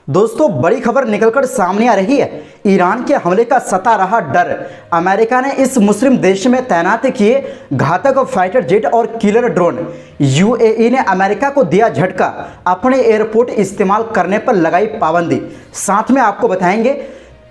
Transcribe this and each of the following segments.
दोस्तों, बड़ी खबर निकलकर सामने आ रही है। ईरान के हमले का सता रहा डर। अमेरिका ने इस मुस्लिम देश में तैनात किए घातक फाइटर जेट और किलर ड्रोन। यूएई ने अमेरिका को दिया झटका, अपने एयरपोर्ट इस्तेमाल करने पर लगाई पाबंदी। साथ में आपको बताएंगे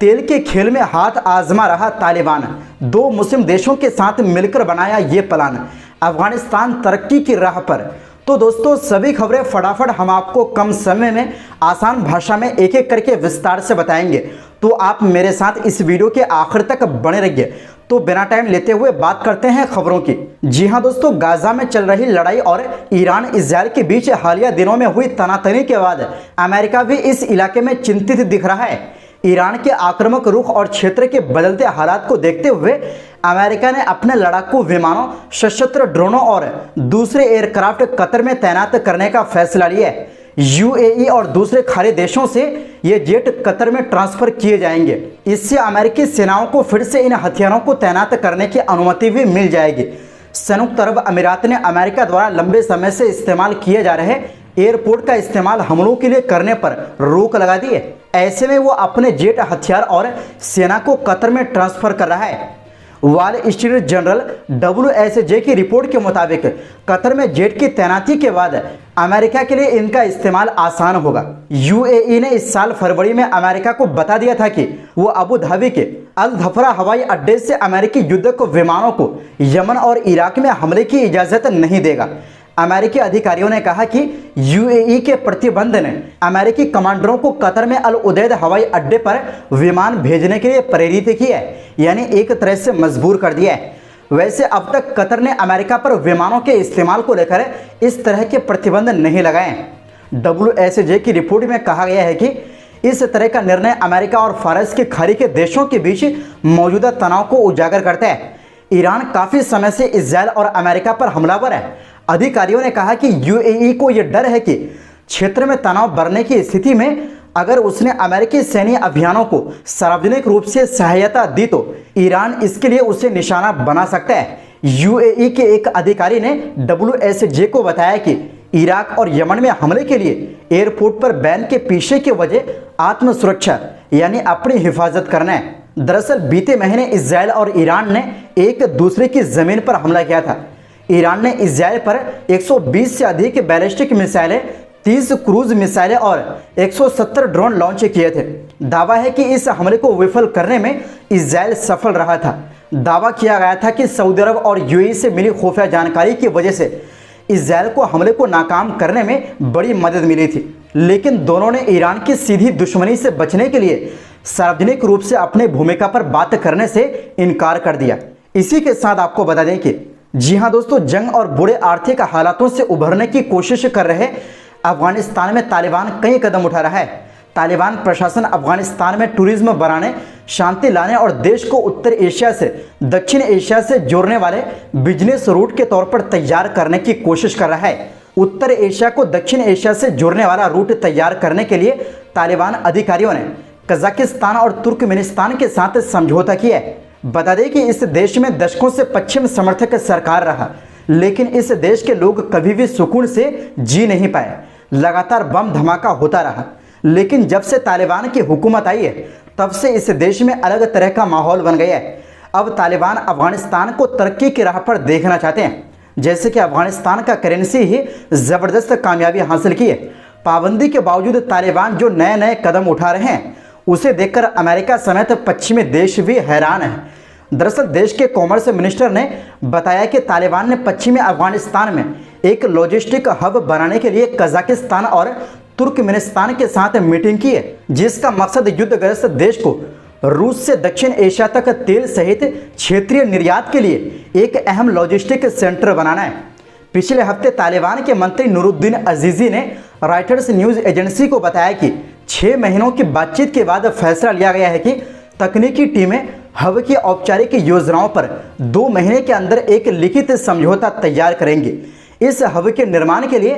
तेल के खेल में हाथ आजमा रहा तालिबान, दो मुस्लिम देशों के साथ मिलकर बनाया ये प्लान। अफगानिस्तान तरक्की की राह पर। तो दोस्तों, सभी खबरें फटाफट हम आपको कम समय में आसान भाषा में एक एक करके विस्तार से बताएंगे, तो आप मेरे साथ इस वीडियो के आखिर तक बने रहिए। तो बिना टाइम लेते हुए बात करते हैं खबरों की। जी हां दोस्तों, गाजा में चल रही लड़ाई और ईरान इजरायल के बीच हालिया दिनों में हुई तनातनी के बाद अमेरिका भी इस इलाके में चिंतित दिख रहा है। ईरान के आक्रामक रुख और क्षेत्र के बदलते हालात को देखते हुए अमेरिका ने अपने लड़ाकू विमानों, सशस्त्र ड्रोनों और दूसरे एयरक्राफ्ट कतर में तैनात करने का फैसला लिया है। यूएई और दूसरे खाड़ी देशों से ये जेट कतर में ट्रांसफर किए जाएंगे। इससे अमेरिकी सेनाओं को फिर से इन हथियारों को तैनात करने की अनुमति भी मिल जाएगी। संयुक्त अरब अमीरात ने अमेरिका द्वारा लंबे समय से इस्तेमाल किए जा रहे एयरपोर्ट का इस्तेमाल हमलों के लिए करने पर रोक लगा दी है। ऐसे में वो अपने जेट, हथियार और सेना को कतर में ट्रांसफर कर रहा है। वॉल स्ट्रीट जर्नल WSJ की रिपोर्ट के मुताबिक कतर में जेट की तैनाती के बाद अमेरिका के लिए इनका इस्तेमाल आसान होगा। यूएई ने इस साल फरवरी में अमेरिका को बता दिया था कि वो अबू धाबी के अल धफरा हवाई अड्डे से अमेरिकी युद्धक विमानों को यमन और इराक में हमले की इजाजत नहीं देगा। अमेरिकी अधिकारियों ने कहा कि यूएई के प्रतिबंध ने अमेरिकी कमांडरों को कतर में अल उदैद हवाई अड्डे पर विमान भेजने के लिए प्रेरित किया है, यानी एक तरह से मजबूर कर दिया है। वैसे अब तक कतर ने अमेरिका पर विमानों के इस्तेमाल को लेकर इस तरह के प्रतिबंध नहीं लगाए हैं। WSJ की रिपोर्ट में कहा गया है कि इस तरह का निर्णय अमेरिका और फारस की खाड़ी के देशों के बीच मौजूदा तनाव को उजागर करता है। ईरान काफी समय से इजरायल और अमेरिका पर हमलावर है। अधिकारियों ने कहा कि यूएई को यह डर है कि क्षेत्र में तनाव बढ़ने की स्थिति में अगर उसने अमेरिकी सैन्य अभियानों को सार्वजनिक रूप से सहायता दी तो ईरान इसके लिए उसे निशाना बना सकता है। यूएई के एक अधिकारी ने WSJ को बताया कि इराक और यमन में हमले के लिए एयरपोर्ट पर बैन के पीछे की वजह आत्मसुरक्षा यानी अपनी हिफाजत करना है। दरअसल बीते महीने इजरायल और ईरान ने एक दूसरे की जमीन पर हमला किया था। ईरान ने इजरायल पर 120 से अधिक बैलिस्टिक मिसाइलें, 30 क्रूज मिसाइलें और 170 ड्रोन लॉन्च किए थे। दावा है कि इस हमले को विफल करने में इजरायल सफल रहा था। दावा किया गया था कि सऊदी अरब और यूएई से मिली खुफिया जानकारी की वजह से इजरायल को हमले को नाकाम करने में बड़ी मदद मिली थी, लेकिन दोनों ने ईरान की सीधी दुश्मनी से बचने के लिए सार्वजनिक रूप से अपनी भूमिका पर बात करने से इनकार कर दिया। इसी के साथ आपको बता दें कि जी हां दोस्तों, जंग और बुरे आर्थिक हालातों से उभरने की कोशिश कर रहे अफगानिस्तान में तालिबान कई कदम उठा रहा है। तालिबान प्रशासन अफगानिस्तान में टूरिज्म बढ़ाने, शांति लाने और देश को उत्तर एशिया से दक्षिण एशिया से जोड़ने वाले बिजनेस रूट के तौर पर तैयार करने की कोशिश कर रहा है। उत्तर एशिया को दक्षिण एशिया से जोड़ने वाला रूट तैयार करने के लिए तालिबान अधिकारियों ने कजाकिस्तान और तुर्कमेनिस्तान के साथ समझौता किया है। बता दें कि इस देश में दशकों से पश्चिम समर्थक सरकार रहा, लेकिन इस देश के लोग कभी भी सुकून से जी नहीं पाए। लगातार बम धमाका होता रहा, लेकिन जब से तालिबान की हुकूमत आई है तब से इस देश में अलग तरह का माहौल बन गया है। अब तालिबान अफगानिस्तान को तरक्की की राह पर देखना चाहते हैं, जैसे कि अफगानिस्तान का करेंसी ही जबरदस्त कामयाबी हासिल की है। पाबंदी के बावजूद तालिबान जो नए नए कदम उठा रहे हैं उसे देखकर अमेरिका समेत पश्चिमी देश भी हैरान है। दरअसल देश के कॉमर्स मिनिस्टर ने बताया कि तालिबान ने पश्चिमी अफगानिस्तान में एक लॉजिस्टिक हब बनाने के लिए कजाकिस्तान और तुर्कमेनिस्तान के साथ मीटिंग की है, जिसका मकसद युद्धग्रस्त देश को रूस से दक्षिण एशिया तक तेल सहित क्षेत्रीय निर्यात के लिए एक अहम लॉजिस्टिक सेंटर बनाना है। पिछले हफ्ते तालिबान के मंत्री नूरुद्दीन अजीजी ने रॉयटर्स न्यूज एजेंसी को बताया कि 6 महीनों की बातचीत के बाद फैसला लिया गया है कि तकनीकी टीमें हब की औपचारिक योजनाओं पर 2 महीने के अंदर एक लिखित समझौता तैयार करेंगे। इस हब के निर्माण के लिए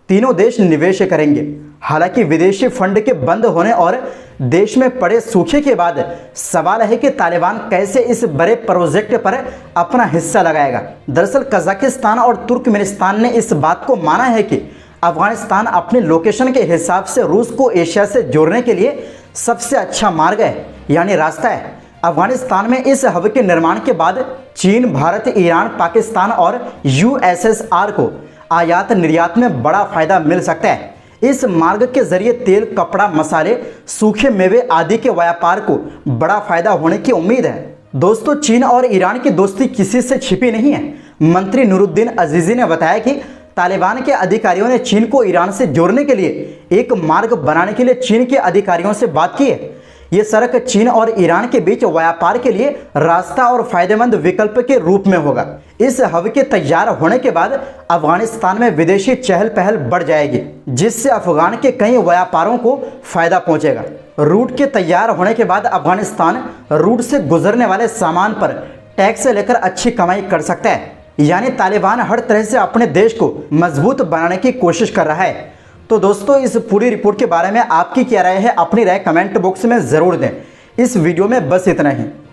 तीनों देश निवेश करेंगे। हालांकि विदेशी फंड के बंद होने और देश में पड़े सूखे के बाद सवाल है कि तालिबान कैसे इस बड़े प्रोजेक्ट पर अपना हिस्सा लगाएगा। दरअसल कजाकिस्तान और तुर्कमेनिस्तान ने इस बात को माना है कि अफगानिस्तान अपने लोकेशन के हिसाब से रूस को एशिया से जोड़ने के लिए सबसे अच्छा मार्ग है, यानी रास्ता है। अफगानिस्तान में इस हब के निर्माण के बाद चीन, भारत, ईरान, पाकिस्तान और यूएसएसआर को आयात निर्यात में बड़ा फायदा मिल सकता है। इस मार्ग के जरिए तेल, कपड़ा, मसाले, सूखे मेवे आदि के व्यापार को बड़ा फायदा होने की उम्मीद है। दोस्तों, चीन और ईरान की दोस्ती किसी से छिपी नहीं है। मंत्री नूरुद्दीन अजीजी ने बताया कि तालिबान के अधिकारियों ने चीन को ईरान से जोड़ने के लिए एक मार्ग बनाने के लिए चीन के अधिकारियों से बात की है। ये सड़क चीन और ईरान के बीच व्यापार के लिए रास्ता और फायदेमंद विकल्प के रूप में होगा। इस हब के तैयार होने के बाद अफगानिस्तान में विदेशी चहल पहल बढ़ जाएगी, जिससे अफगान के कई व्यापारों को फायदा पहुंचेगा। रूट के तैयार होने के बाद अफगानिस्तान रूट से गुजरने वाले सामान पर टैक्स लेकर अच्छी कमाई कर सकता है। यानी तालिबान हर तरह से अपने देश को मजबूत बनाने की कोशिश कर रहा है। तो दोस्तों, इस पूरी रिपोर्ट के बारे में आपकी क्या राय है? अपनी राय कमेंट बॉक्स में ज़रूर दें। इस वीडियो में बस इतना ही।